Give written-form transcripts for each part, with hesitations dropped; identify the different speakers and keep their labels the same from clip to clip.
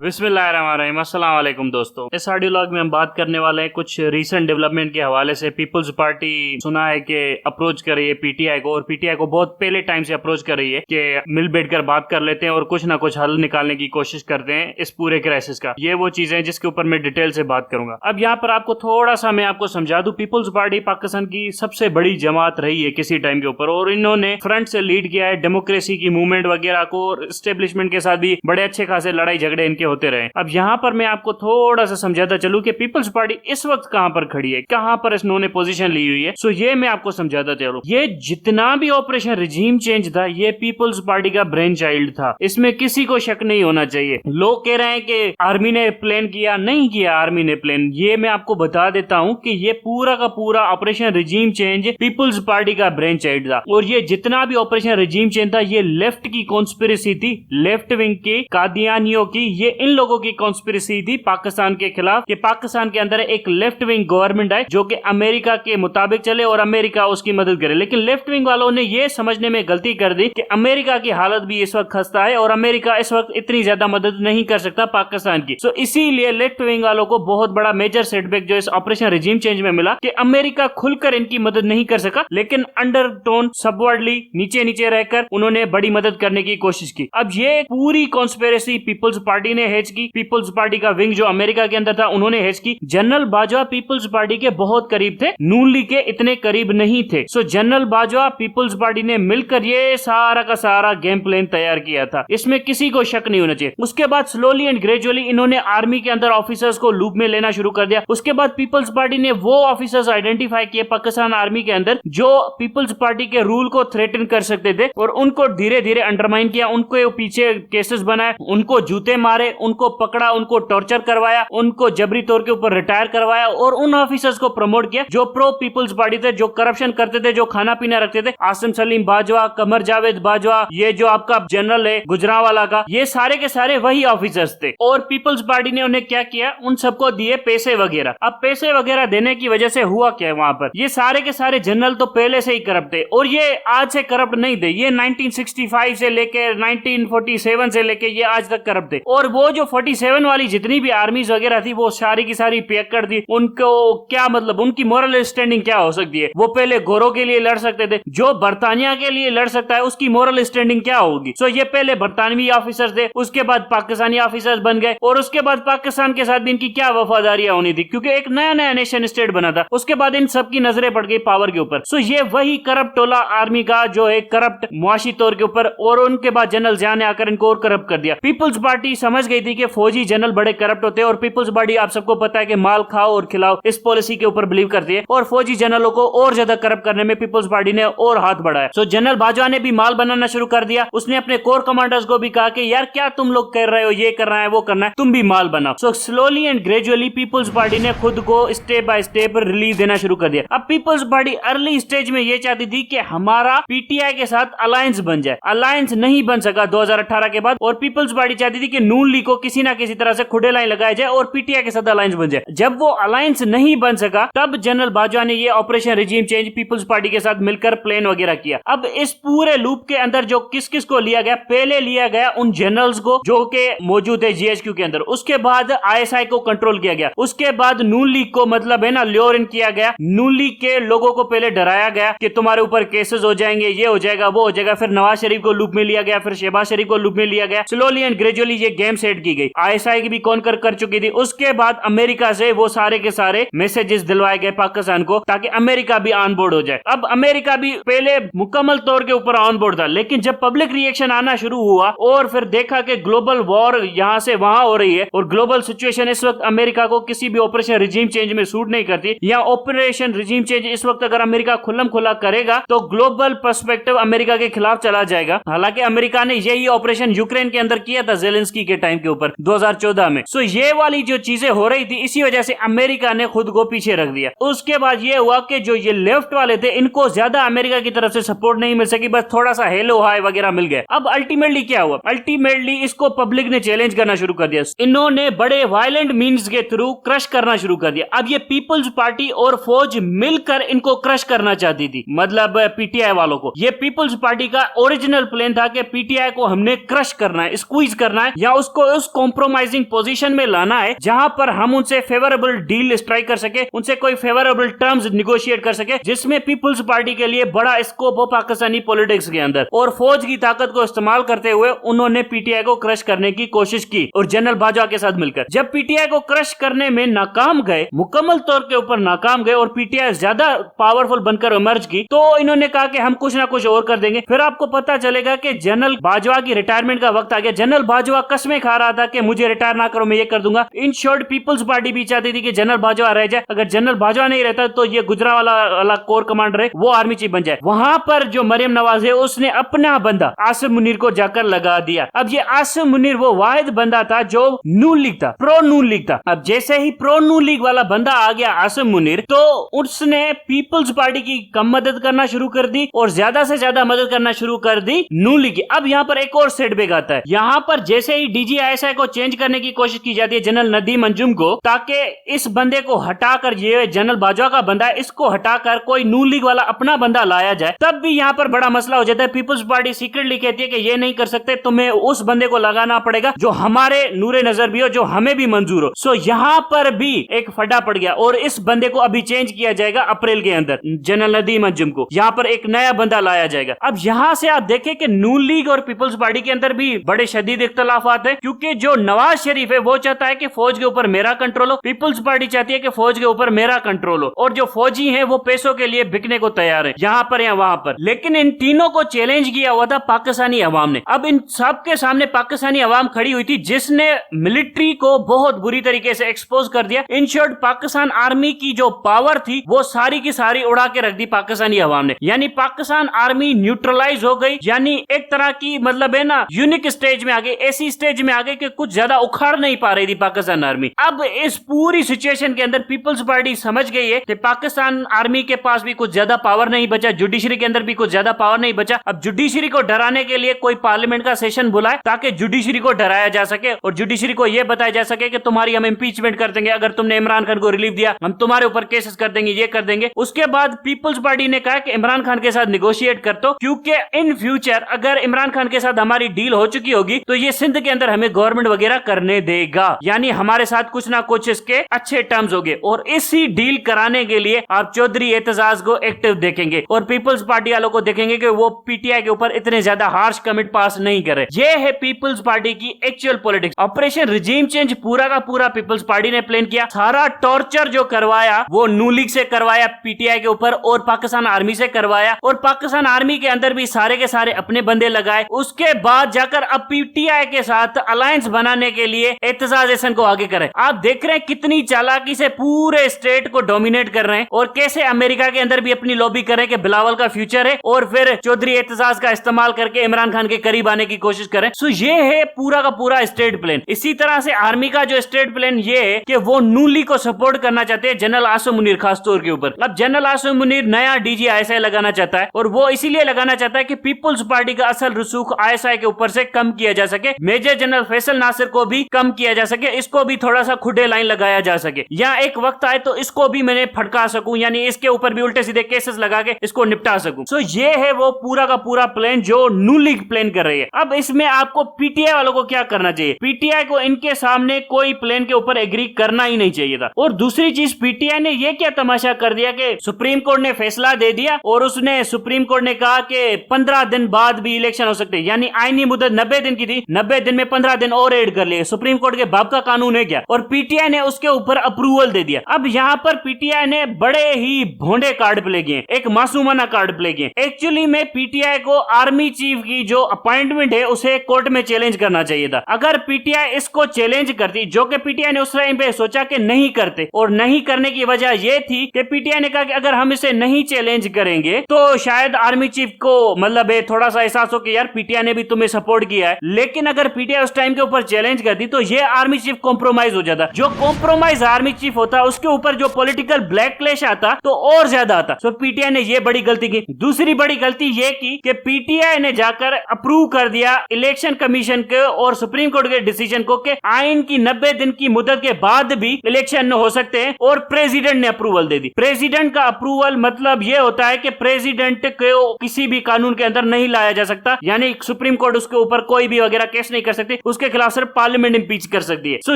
Speaker 1: बिस्मिल्लाहिर्रहमानिर्रहीम। अस्सलाम वालेकुम दोस्तों, इस ऑडियो लॉग में हम बात करने वाले हैं कुछ रीसेंट डेवलपमेंट के हवाले से। पीपल्स पार्टी सुना है कि अप्रोच कर रही है पीटीआई को, और पीटीआई को बहुत पहले टाइम से अप्रोच कर रही है कि मिल बैठकर बात कर लेते हैं और कुछ ना कुछ हल निकालने की कोशिश करते हैं इस पूरे क्राइसिस का। ये वो चीजें हैं जिसके ऊपर मैं डिटेल से बात करूंगा। अब यहाँ पर आपको थोड़ा सा मैं आपको समझा दूं, पीपल्स पार्टी पाकिस्तान की सबसे बड़ी जमात रही है किसी टाइम के ऊपर, और इन्होंने फ्रंट से लीड किया है डेमोक्रेसी की मूवमेंट वगैरह को, और एस्टेब्लिशमेंट के साथ भी बड़े अच्छे खासे लड़ाई झगड़े इनके होते रहे। अब यहाँ पर मैं आपको थोड़ा सा समझाता चलूं कि पीपल्स पार्टी इस वक्त कहां पर खड़ी है, कहां पर इन्होंने पोजीशन ली हुई है। सो ये मैं आपको समझाता चलूं, ये जितना भी ऑपरेशन रिजीम चेंज था ये पीपल्स पार्टी का ब्रेन चाइल्ड था, इसमें किसी को शक नहीं होना चाहिए। लोग कह रहे हैं कि आर्मी ने प्लान किया, नहीं किया आर्मी ने प्लान। ये मैं आपको बता देता हूं कि ये पूरा का पूरा operation regime change peoples Party का ब्रेन चाइल्ड था, और ये जितना भी ऑपरेशन रिजीम चेंज था ये लेफ्ट की कॉन्स्पिरेसी थी, लेफ्ट विंग की, कादियानियों की, ये इन लोगों की कॉन्स्पिरेसी थी पाकिस्तान के खिलाफ कि पाकिस्तान के अंदर एक लेफ्ट विंग गवर्नमेंट है जो कि अमेरिका के मुताबिक चले और अमेरिका उसकी मदद करे। लेकिन लेफ्ट विंग वालों ने यह समझने में गलती कर दी कि अमेरिका की हालत भी इस वक्त खस्ता है और अमेरिका इस वक्त इतनी ज्यादा मदद नहीं कर सकता पाकिस्तान की। सो इसीलिए लेफ्ट विंग वालों को बहुत बड़ा मेजर सेटबैक जो इस ऑपरेशन रिजीम चेंज में मिला कि अमेरिका खुलकर इनकी मदद नहीं कर सका, लेकिन अंडरटोन सबवर्डली नीचे नीचे रहकर उन्होंने बड़ी मदद करने की कोशिश की। अब ये पूरी कॉन्स्पिरेसी पीपल्स पार्टी ने हेज की, पीपल्स पार्टी का विंग जो अमेरिका के अंदर था उन्होंने हेज की। जनरल बाजवा पीपल्स पार्टी के बहुत करीब थे, नून लीग के इतने करीब नहीं थे। So general Bajwa Peoples Party ने मिलकर ये सारा का सारा गेम प्लान तैयार किया था, इसमें किसी को शक नहीं होना चाहिए। उसके बाद स्लोली एंड ग्रेजुअली इन्होंने आर्मी के अंदर ऑफिसर्स को लूप में लेना शुरू कर दिया। उसके बाद पीपल्स पार्टी ने वो ऑफिसर्स आइडेंटिफाई किए पाकिस्तान आर्मी के अंदर जो पीपल्स पार्टी के रूल को थ्रेटन कर सकते थे, और उनको धीरे धीरे अंडरमाइन किया, उनको पीछे केसेस बनाए, उनको जूते मारे, उनको पकड़ा, उनको टॉर्चर करवाया, उनको जबरी तौर के ऊपर रिटायर करवाया, और उन ऑफिसर्स को प्रमोट किया जो प्रो पीपल्स पार्टी थे, जो करप्शन करते थे, जो खाना पीना रखते थे। आसिम सलीम बाजवा, कमर जावेद बाजवा, ये जो आपका जनरल है गुजरांवाला का, ये सारे के सारे वही ऑफिसर्स थे। और पीपल्स पार्टी ने उन्हें क्या किया, उन सबको दिए पैसे वगैरह। अब पैसे वगैरह देने की वजह से हुआ क्या वहां पर, ये सारे के सारे जनरल तो पहले से ही करप्ट थे, और ये आज से करप्ट नहीं थे, ये 1965 से लेके 1947 से लेके ये आज तक करप्ट थे। और वो जो 47 वाली जितनी भी आर्मीज वगैरह थी वो सारी की सारी पैक कर दी। उनको क्या मतलब, उनकी मोरल स्टैंडिंग क्या हो सकती है? वो पहले गोरों के लिए लड़ सकते थे, जो बरतानिया के लिए लड़ सकता है उसकी मोरल स्टैंडिंग क्या होगी? सो ये पहले बरतानवी ऑफिसर्स थे, उसके बाद पाकिस्तानी ऑफिसर्स बन गए, और उसके बाद पाकिस्तान के साथ भी इनकी क्या वफादारियां होनी थी, क्योंकि एक नया नया नेशन स्टेट बना था। उसके बाद इन सबकी नजरें पड़ गई पावर के ऊपर। सो ये वही करप्ट टोला आर्मी का जो है करप्ट मुआशी तौर के ऊपर, और उनके बाद जनरल जिया ने आकर इनको और करप्ट कर दिया। पीपल्स पार्टी समझ गई थी कि फौजी जनरल बड़े करप्ट होते हैं, और पीपल्स पार्टी आप सबको पता है कि माल खाओ और खिलाओ इस पॉलिसी के ऊपर बिलीव करती है, और फौजी जनरलों को और ज्यादा करप्ट करने में पीपल्स पार्टी ने और हाथ बढ़ाया। सो जनरल बाजवा ने भी माल बनाना शुरू कर दिया। उसने अपने कोर कमांडर्स को भी कहा कि यार क्या तुम लोग कर रहे हो, ये करना है वो करना है, तुम भी माल बनाओ। So slowly and gradually Peoples Party ने खुद को स्टेप बाय स्टेप रिलीज देना शुरू कर दिया। अब पीपल्स पार्टी अर्ली स्टेज में ये चाहती थी कि हमारा पीटीआई के साथ अलायंस बन जाए, अलायंस नहीं बन सका 2018 के बाद, और पीपल्स पार्टी चाहती थी कि नून लीग को किसी ना किसी तरह से खुडे लाइन लगाया जाए और पीटीआई के साथ अलायंस बन जाए। जब वो अलायंस नहीं बन सका तब जनरल बाजवा ने ये operation regime change peoples Party के साथ मिलकर प्लान वगैरह किया। अब इस पूरे लूप के अंदर जो किस किस को लिया गया, पहले लिया गया उन जनरल्स को जो के मौजूद है जीएचक्यू के अंदर, उसके बाद आईएसआई को कंट्रोल किया गया, उसके बाद नून लीग को मतलब है ना ल्योर इन किया गया। नून लीग के लोगों को पहले डराया गया कि तुम्हारे ऊपर केसेस हो जाएंगे, ये हो जाएगा वो हो जाएगा। फिर नवाज शरीफ को लूप में लिया गया, फिर शहबाज शरीफ को लूप में लिया गया। स्लोली एंड ग्रेजुअली ये गेम सेट की गई। आईएसआई की भी कौन कर चुकी थी। उसके बाद अमेरिका से वो सारे के सारे मैसेजेस दिलवाए गए पाकिस्तान को ताकि अमेरिका भी ऑन बोर्ड हो जाए। अब अमेरिका भी पहले मुकम्मल तौर के ऊपर ऑन बोर्ड था, लेकिन जब पब्लिक रिएक्शन आना शुरू हुआ और फिर देखा कि ग्लोबल वॉर यहां से वहां हो रही है और ग्लोबल सिचुएशन इस वक्त अमेरिका को किसी भी ऑपरेशन रिजीम चेंज में सूट नहीं करती, या ऑपरेशन रिजीम चेंज इस वक्त अगर अमेरिका खुल्लम खुला करेगा तो ग्लोबल पर्सपेक्टिव अमेरिका के खिलाफ चला जाएगा। हालांकि अमेरिका ने यही ऑपरेशन यूक्रेन के अंदर किया था जेलेंस्की के टाइम के ऊपर 2014 में। सो ये वाली जो चीजें हो रही थी इसी वजह से अमेरिका ने खुद को पीछे रख दिया। उसके बाद ये हुआ कि जो ये लेफ्ट वाले थे इनको ज्यादा अमेरिका की तरफ से सपोर्ट नहीं मिल सकी, बस थोड़ा सा हेलो हाय वगैरह मिल गया। अब अल्टीमेटली क्या हुआ, अल्टीमेटली इसको पब्लिक ने चैलेंज करना शुरू कर दिया। इन्होंने बड़े वायलेंट मीन्स के थ्रू क्रश करना शुरू कर दिया। अब ये पीपल्स पार्टी और फौज मिलकर इनको क्रश करना चाहती थी, मतलब पीटीआई वालों को। ये पीपल्स पार्टी का ओरिजिनल प्लान था कि पीटीआई को हमने क्रश करना है, स्क्वीज करना है, या उसको उस कॉम्प्रोमाइजिंग पोजीशन में लाना है जहां पर हम उनसे फेवरेबल डील स्ट्राइक कर सके, उनसे कोई फेवरेबल टर्म्स निगोशिएट कर सके जिसमें पीपुल्स पार्टी के लिए बड़ा स्कोप हो पाकिस्तानी पॉलिटिक्स के अंदर। और फौज की ताकत को इस्तेमाल करते हुए उन्होंने पीटीआई को क्रश करने की कोशिश की और जनरल बाजवा के साथ मिलकर। जब पीटीआई को क्रश करने में नाकाम गए, मुकम्मल तौर के ऊपर नाकाम गए और पीटीआई ज्यादा पावरफुल बनकर इमर्ज की, तो इन्होंने कहा कि हम कुछ ना कुछ और कर देंगे। फिर आपको पता चलेगा कि जनरल बाजवा की रिटायरमेंट का वक्त आ गया। जनरल बाजवा कसमें खा रहा था कि मुझे रिटायर ना करो, मैं ये कर दूंगा। इन शॉर्ट पीपल्स पार्टी भी चाहती थी कि जनरल बाजवा रह जाए, अगर जनरल बाजवा नहीं रहता तो ये गुजरांवाला वाला कोर कमांडर है वो आर्मी चीफ बन जाए। वहां पर जो मरियम नवाज है उसने अपना बंदा आसिम मुनीर को जाकर लगा दिया। अब ये आसिम मुनीर वो वाहिद बंदा था जो नून लीग था, प्रो नून लीग था। अब जैसे ही प्रो नून लीग वाला बंदा आ गया आसिम मुनीर, तो उसने पीपल्स पार्टी की कम मदद करना शुरू कर दी और ज्यादा से ज्यादा मदद करना शुरू कर दी नून लीग की। अब यहाँ पर एक और सेटबैक आता है। यहाँ पर जैसे ही डीजीआईएसआई को चेंज करने की कोशिश की जाती है जनरल नदीम अंजुम को, ताकि इस बंदे को हटाकर, ये जनरल बाजवा का बंदा है, इसको हटाकर कोई नून लीग वाला अपना बंदा लाया जाए, तब भी यहाँ पर बड़ा मसला हो जाता है। पीपल्स पार्टी सीक्रेटली कहती है कि ये नहीं कर सकते, तुम्हें उस बंदे को लगाना पड़ेगा जो हमारे नूरे नजर भी हो, जो हमें भी मंजूर हो। सो यहाँ पर भी एक फटा पड़ गया और इस बंदे को अभी चेंज किया जाएगा अप्रैल के अंदर, जनरल नदीम अंजुम को। यहाँ पर एक नया बंदा लाया जाएगा। अब यहाँ से आप देखें कि नून लीग और पीपल्स पार्टी के अंदर भी बड़े शदीद इख्तलाफात है, क्योंकि जो नवाज शरीफ है वो चाहता है कि फौज के ऊपर मेरा कंट्रोल हो, पीपल्स पार्टी चाहती है कि फौज के ऊपर मेरा कंट्रोल हो, और जो फौजी हैं वो पैसों के लिए बिकने को तैयार है यहाँ पर या वहां पर। लेकिन इन तीनों को चैलेंज किया हुआ था पाकिस्तानी अवाम ने। अब इन सब के सामने पाकिस्तानी अवाम खड़ी हुई थी जिसने मिलिट्री को बहुत बुरी तरीके से एक्सपोज कर दिया। इन शॉर्ट पाकिस्तान आर्मी की जो पावर थी वो सारी की सारी उड़ा के रख दी पाकिस्तानी अवाम ने। यानी पाकिस्तान आर्मी न्यूट्रलाइज हो गई, यानी एक तरह की मतलब है ना यूनिक स्टेज में आ गई, ऐसी स्टेज में आ गई कि कुछ ज्यादा उखाड़ नहीं पा रही थी पाकिस्तान आर्मी। अब इस पूरी सिचुएशन के अंदर पीपल्स पार्टी समझ गई है कि पाकिस्तान आर्मी के पास भी कुछ ज्यादा पावर नहीं बचा, जुडिशरी के अंदर भी कुछ ज्यादा पावर नहीं बचा। अब जुडिशरी को डराने के लिए कोई पार्लियामेंट का सेशन बुलाए ताकि जुडिशरी को डराया जा सके और जुडिशरी को यह बताया जा सके कि तुम्हारी हम इंपीचमेंट कर देंगे, अगर तुमने इमरान खान को रिलीफ दिया हम तुम्हारे ऊपर केसेस कर देंगे, ये कर देंगे। उसके बाद पीपल्स पार्टी ने कहा कि इमरान खान के साथ निगोशिएट कर दो, क्योंकि इन फ्यूचर अगर इमरान खान के साथ हमारी डील हो चुकी होगी तो ये सिंध के अंदर हमें गवर्नमेंट वगैरह करने देगा, यानी हमारे साथ कुछ ना कुछ इसके अच्छे टर्म्स होंगे। और इसी डील कराने के लिए आप चौधरी एतजाज को एक्टिव देखेंगे और पीपल्स पार्टी वालों को देखेंगे कि वो पीटीआई के ऊपर इतने ज्यादा हार्श कमिट पास नहीं करे। ये है पीपल्स पार्टी की actual politics. Operation regime change पूरा का पूरा पीपल्स पार्टी ने प्लान किया। सारा टॉर्चर जो करवाया वो नून लीग से करवाया पीटीआई के ऊपर और पाकिस्तान आर्मी से करवाया, और पाकिस्तान आर्मी के अंदर भी सारे के सारे अपने बंदे लगाए। उसके बाद जाकर अब पीटीआई के साथ अलायंस बनाने के लिए एतजाज हसन को आगे करे। आप देख रहे हैं कितनी चालाकी से पूरे स्टेट को डोमिनेट कर रहे हैं और कैसे अमेरिका के अंदर भी अपनी लॉबी कर रहे हैं कि बिलावल का फ्यूचर है, और फिर चौधरी एतजाज का इस्तेमाल करके इमरान खान के करीब आने की कोशिश करें। सो ये है पूरा का पूरा स्टेट प्लान। इसी तरह से आर्मी का जो स्टेट प्लान ये है कि वो नून लीग को सपोर्ट करना चाहते हैं जनरल आसिम मुनीर खास तौर के ऊपर। अब जनरल आसिम मुनीर नया डीजीआईएसआई लगाना चाहता है और वो इसीलिए लगाना चाहता है कि पीपल्स पार्टी का असल रसूख आईएसआई के ऊपर से कम किया जा सके, मेजर जनरल फैसल नासिर को भी कम किया जा सके, इसको भी थोड़ा सा खुडे लाइन लगाया जा सके, या एक वक्त आए तो इसको भी मैंने फटका सकूं, यानी इसके ऊपर भी उल्टे सीधे केसेस लगा के इसको निपटा सकूं। सो ये है वो पूरा का पूरा प्लान जो नून लीग प्लान कर रही है। अब इसमें आपको पीटीआई वालों को क्या करना चाहिए? पीटीआई को इनके सामने कोई प्लान के ऊपर एग्री करना ही नहीं चाहिए था। और दूसरी चीज, पीटीआई ने ये क्या तमाशा कर दिया कि सुप्रीम कोर्ट ने फैसला दे दिया और उसने सुप्रीम कोर्ट ने कहा कि 15 दिन बाद भी इलेक्शन हो सकते हैं, यानी आईनी मुद्दत 90 दिन की थी, 90 दिन में 15 दिन और ऐड कर लिए। सुप्रीम कोर्ट के बाप का कानून है क्या? और पीटीआई ने उसके ऊपर अप्रूवल दे दिया। अब यहाँ पर पीटीआई ने बड़े ही भोंडे कार्ड प्ले किए, एक मासूमाना कार्ड प्ले किए। एक्चुअली में पीटीआई को आर्मी चीफ की जो अपॉइंटमेंट है उसे कोर्ट में चैलेंज करना चाहिए था। अगर पीटीआई इसको चैलेंज करती, जो कि पीटीआई ने उस टाइम पे सोचा कि नहीं करते, और नहीं करने की वजह यह थी कि पीटीआई ने कहा कि अगर हम इसे नहीं चैलेंज करेंगे तो शायद आर्मी चीफ को मतलब थोड़ा सा एहसास हो कि यार पीटीआई ने भी तुम्हें सपोर्ट किया है। लेकिन अगर पीटीआई उस टाइम के ऊपर चैलेंज करती तो ये आर्मी चीफ कॉम्प्रोमाइज हो जाता। जो कॉम्प्रोमाइज आर्मी चीफ होता उसके ऊपर जो पॉलिटिकल ब्लैक क्लैश आता तो और ज्यादा आता। सो पीटीआई ने ये बड़ी गलती की। दूसरी बड़ी गलती ये की कि पीटीआई ने जाकर अप्रूव कर दिया इलेक्शन कमीशन के और सुप्रीम कोर्ट के डिसीजन को कि आइन की 90 दिन की मुद्दत के बाद भी इलेक्शन हो सकते हैं, और प्रेसिडेंट ने अप्रूवल दे दी। प्रेसिडेंट का अप्रूवल मतलब यह होता है कि प्रेसिडेंट को किसी भी कानून के अंदर नहीं लाया जा सकता, यानी सुप्रीम कोर्ट उसके ऊपर कोई भी वगैरह केस नहीं कर सकती, उसके उसके खिलाफ सिर्फ पार्लियामेंट इंपीच कर सकती है। सो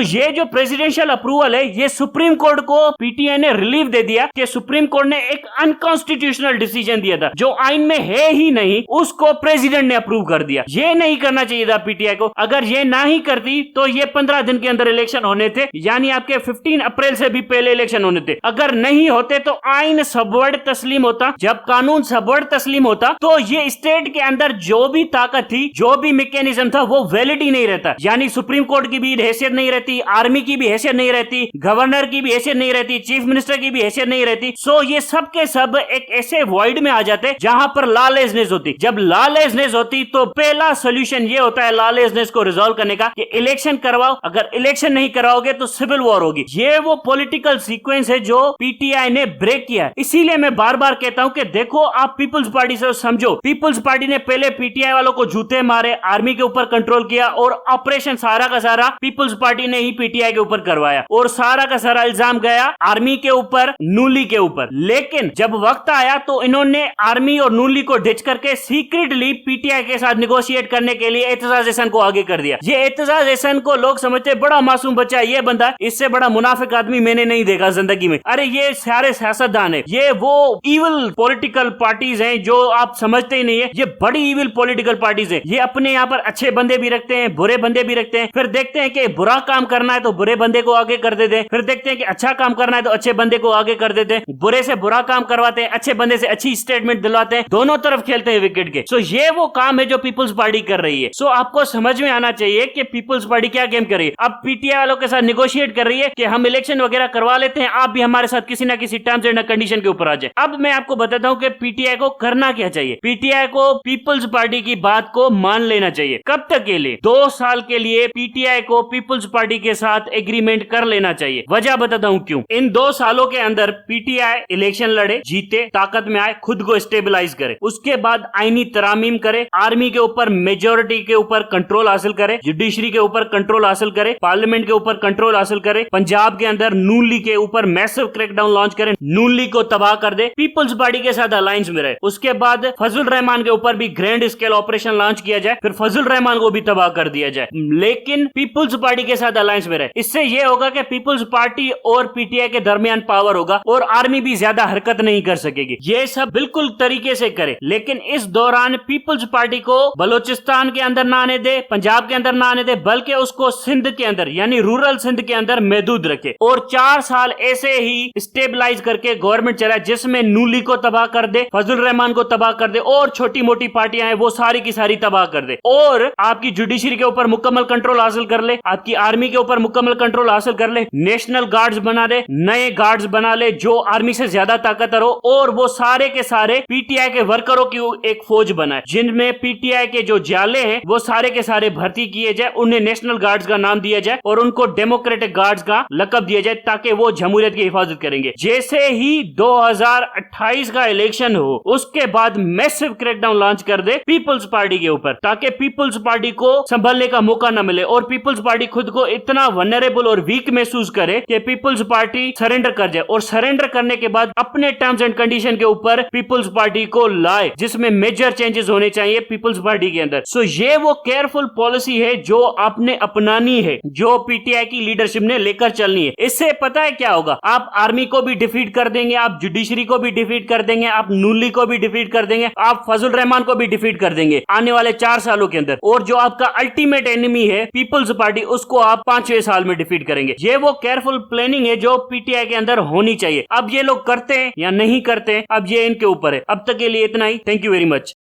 Speaker 1: ये जो प्रेसिडेंशियल अप्रूवल है ये सुप्रीम कोर्ट को पीटीआई ने रिलीफ दे दिया कि सुप्रीम कोर्ट ने एक अनकॉन्स्टिट्यूशनल डिसीजन दिया था जो आइन में है ही नहीं, उसको प्रेसिडेंट ने अप्रूव कर दिया। ये नहीं करना चाहिए था पीटीआई को। अगर ये ना ही करती तो ये 15 दिन के अंदर इलेक्शन होने थे, यानी आपके 15 अप्रैल से भी पहले इलेक्शन होने थे। अगर नहीं होते तो आइन सबवर्ड तस्लीम होता। जब कानून सबवर्ड तस्लीम होता तो ये स्टेट के अंदर जो भी ताकत थी, जो भी मैकेनिज्म था, वो वैलिड ही नहीं रहता। यानी सुप्रीम कोर्ट की भी हैसियत नहीं रहती, आर्मी की भी हैसियत नहीं रहती, गवर्नर की भी हैसियत नहीं रहती, चीफ मिनिस्टर की भी हैसियत नहीं रहती। सो ये सब के सब एक ऐसे वॉइड में आ जाते जहां पर लॉलेसनेस होती। जब लॉलेसनेस होती तो पहला सोल्यूशन ये होता है लॉलेसनेस को रिजॉल्व करने का कि इलेक्शन करवाओ। अगर इलेक्शन नहीं करवाओगे तो सिविल वॉर होगी। ये वो पॉलिटिकल सीक्वेंस है जो पीटीआई ने ब्रेक किया है। इसीलिए मैं बार बार कहता हूं कि देखो आप पीपल्स पार्टी से समझो। पीपल्स पार्टी ने पहले पीटीआई वालों को जूते मारे, आर्मी के ऊपर कंट्रोल किया और ऑपरेशन सारा का सारा पीपल्स पार्टी ने ही पीटीआई के ऊपर करवाया और सारा का सारा इल्जाम गया आर्मी के ऊपर, नूली के ऊपर। लेकिन जब वक्त आया तो इन्होंने आर्मी और नूली को डिच करके सीक्रेटली पीटीआई के साथ निगोशिएट करने के लिए एतजाज हसन को आगे कर दिया। ये एतजाज हसन को लोग समझते बड़ा मासूम बच्चा है, ये बंदा, इससे बड़ा मुनाफिक आदमी मैंने नहीं देखा जिंदगी में। अरे ये सारे सियासतदान है, ये वो इविल पॉलिटिकल पार्टीज हैं जो आप समझते ही नहीं है। ये बड़ी इविल पॉलिटिकल पार्टीज है। ये अपने यहाँ पर अच्छे बंदे भी रखते हैं, बुरे बंदे भी रखते हैं। फिर देखते हैं कि बुरा काम करना है तो बुरे बंदे को आगे कर देते हैं, फिर देखते हैं कि अच्छा काम करना है तो अच्छे बंदे को आगे कर देते हैं, बुरे से बुरा काम करवाते हैं, अच्छे बंदे से अच्छी स्टेटमेंट दिलवाते हैं, दोनों तरफ खेलते हैं विकेट के। सो ये वो काम है जो पीपल्स पार्टी कर रही है। सो आपको समझ में आना चाहिए कि पीपल्स पार्टी क्या गेम कर रही है। अब पीटीआई वालों के साथ निगोशिएट कर रही है कि हम इलेक्शन वगैरह करवा लेते हैं, आप भी हमारे साथ किसी ना किसी टर्म्स एंड कंडीशन के ऊपर आ जाए। अब मैं आपको बताता हूं कि पीटीआई को करना क्या चाहिए। पीटीआई को पीपल्स पार्टी की बात को मान लेना चाहिए। कब तक के लिए? 2 साल के लिए पीटीआई को पीपल्स पार्टी के साथ एग्रीमेंट कर लेना चाहिए। वजह बताता हूं क्यों। इन 2 सालों के अंदर पीटीआई इलेक्शन लड़े, जीते, ताकत में आए, खुद को स्टेबलाइज करे, उसके बाद आईनी तरामीम करे, आर्मी के ऊपर मेजोरिटी के ऊपर कंट्रोल हासिल करे, जुडिशरी के ऊपर कंट्रोल हासिल करे, पार्लियामेंट के ऊपर कंट्रोल हासिल करे, पंजाब के अंदर नून लीग के ऊपर मैसिव क्रैकडाउन लॉन्च करे, नून लीग को तबाह कर दे, पीपल्स पार्टी के साथ अलायंस में रहे। उसके बाद फजल रहमान के ऊपर भी ग्रैंड स्केल ऑपरेशन लॉन्च किया जाए, फिर फजल रहमान को भी तबाह कर दिया जाए, लेकिन पीपल्स पार्टी के साथ अलायंस में रहे। इससे यह होगा कि पीपल्स पार्टी और पीटीआई के दरमियान पावर होगा और आर्मी भी ज्यादा हरकत नहीं कर सकेगी। ये सब बिल्कुल तरीके से करे, लेकिन इस दौरान पीपल्स पार्टी को बलोचिस्तान के अंदर ना आने दे, पंजाब के अंदर ना आने दे, बल्कि उसको सिंध के अंदर यानी रूरल सिंध के अंदर महदूद रखे और 4 साल ऐसे ही स्टेबलाइज करके गवर्नमेंट चलाए जिसमें नूली को तबाह कर दे, फजल रहमान को तबाह कर दे और छोटी मोटी पार्टियां हैं वो सारी की सारी तबाह कर दे और आपकी जुडिशरी के ऊपर मुकम्मल कंट्रोल हासिल कर ले, आपकी आर्मी के ऊपर मुकम्मल कंट्रोल हासिल कर ले, नेशनल गार्ड्स बना दे, नए गार्ड्स बना ले जो आर्मी से ज्यादा ताकतवर हो और वो सारे के सारे पीटीआई के वर्करों की एक फौज बनाए जिनमें पीटीआई के जो जाले हैं वो सारे के सारे भर्ती किए जाए, उन्हें नेशनल गार्ड्स का नाम दिया जाए और उनको डेमोक्रेटिक गार्ड्स का लकब दिया जाए ताकि वो जमहूरियत की हिफाजत करेंगे। जैसे ही 2028 का इलेक्शन हो उसके बाद मैसिव क्रैकडाउन लॉन्च कर दे पीपल्स पार्टी के ऊपर ताकि पीपल्स पार्टी को संभलने का मौका न मिले और पीपल्स पार्टी खुद को इतना वनरेबल और वीक महसूस करे कि पीपल्स पार्टी सरेंडर कर जाए और सरेंडर करने के बाद अपने टर्म्स एंड कंडीशन के ऊपर पीपल्स पार्टी को लाए जिसमें मेजर चेंजेस होने चाहिए पीपल्स पार्टी के अंदर। सो ये वो केयरफुल पॉलिसी है जो आपने अपनानी है, जो पीटीआई की लीडरशिप ने लेकर चलनी है। इससे पता है क्या होगा, आप आर्मी को भी डिफीट कर देंगे, आप जुडिशरी को भी डिफीट कर देंगे, आप नूली को भी डिफीट कर देंगे, आप फजल रहमान को भी डिफीट कर देंगे आने वाले 4 सालों के अंदर और जो आपका अल्टीमेट एनिमी है पीपल्स पार्टी उसको आप 5वें साल में डिफीट करेंगे। ये वो केयरफुल प्लानिंग है जो पीटीआई के अंदर होनी चाहिए। अब ये लोग करते हैं या नहीं करते अब ये इनके ऊपर है। अब तक के लिए इतना ही। Thank you very much.